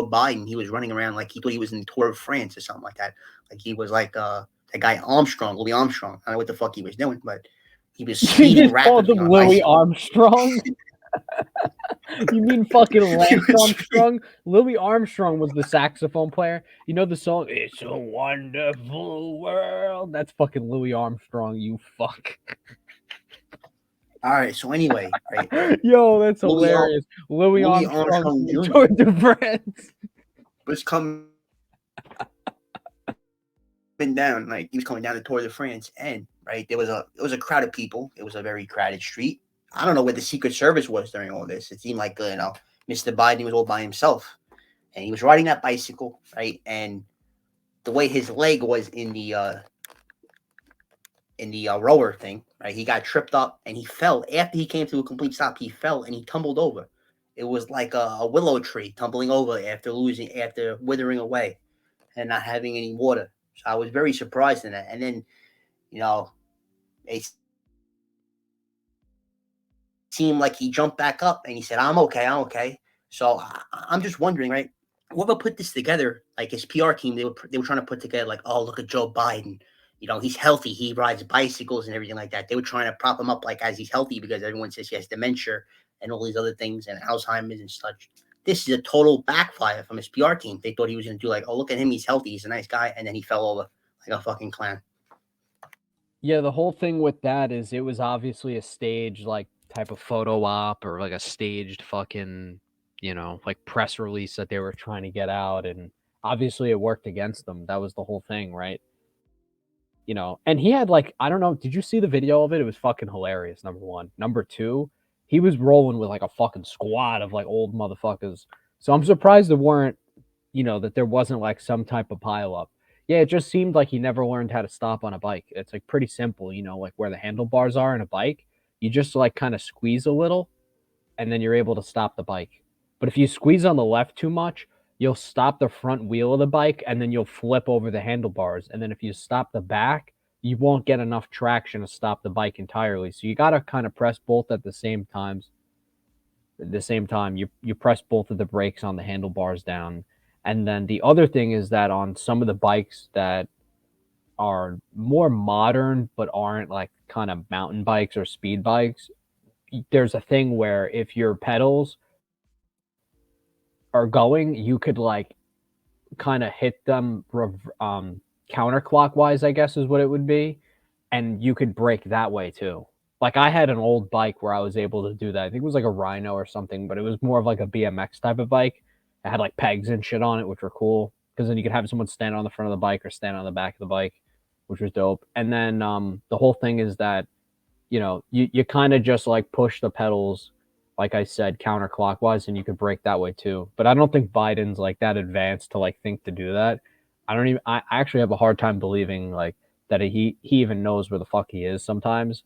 Biden, he was running around like he thought he was in the Tour of France or something like that. Like he was like that guy Armstrong, Louis Armstrong. I don't know what the fuck he was doing, but he was You speeding just called rapidly him on a Louis bicycle. Armstrong? You mean fucking He Lance was Armstrong? Louis Armstrong was the saxophone player. You know the song "It's a Wonderful World"? That's fucking Louis Armstrong. You fuck. all right. So anyway, right, Yo, that's Louis Ar- hilarious. Louis Louis Armstrong Armstrong Jr. Tour de France. was coming down, like he was coming down the Tour de France, and right it was a crowd of people. It was a very crowded street. I don't know where the Secret Service was during all this. It seemed like Mr. Biden was all by himself, and he was riding that bicycle, right, and the way his leg was in the rower thing, right? He got tripped up and he fell. After he came to a complete stop, he fell and he tumbled over. It was like a willow tree tumbling over after withering away and not having any water. So I was very surprised in that. And then, you know, it seemed like he jumped back up and he said, I'm okay, I'm okay. So I'm just wondering, right? Whoever put this together, like his PR team, they were trying to put together like, oh, look at Joe Biden. You know, he's healthy. He rides bicycles and everything like that. They were trying to prop him up like as he's healthy because everyone says he has dementia and all these other things and Alzheimer's and such. This is a total backfire from his PR team. They thought he was going to do like, oh, look at him. He's healthy. He's a nice guy. And then he fell over like a fucking clown. Yeah, the whole thing with that is it was obviously a stage like type of photo op or like a staged fucking, like press release that they were trying to get out, and obviously it worked against them. That was the whole thing, right? And he had like, I don't know, did you see the video of it? It was fucking hilarious, number one. Number two, he was rolling with like a fucking squad of like old motherfuckers. So I'm surprised there weren't, that there wasn't like some type of pile up. Yeah, it just seemed like he never learned how to stop on a bike. It's like pretty simple, like where the handlebars are in a bike. You just like kind of squeeze a little and then you're able to stop the bike. But if you squeeze on the left too much, you'll stop the front wheel of the bike and then you'll flip over the handlebars. And then if you stop the back, you won't get enough traction to stop the bike entirely. So you got to kind of press both at the same times. At the same time, you press both of the brakes on the handlebars down. And then the other thing is that on some of the bikes that are more modern but aren't like kind of mountain bikes or speed bikes, there's a thing where if your pedals are going, you could like kind of hit them counterclockwise, I guess is what it would be, and you could brake that way too. Like I had an old bike where I was able to do that. I think it was like a Rhino or something, but it was more of like a BMX type of bike. It had like pegs and shit on it, which were cool because then you could have someone stand on the front of the bike or stand on the back of the bike, which was dope. And then the whole thing is that you kind of just like push the pedals, like I said, counterclockwise, and you could brake that way too. But I don't think Biden's like that advanced to like think to do that. I actually have a hard time believing like that he even knows where the fuck he is sometimes.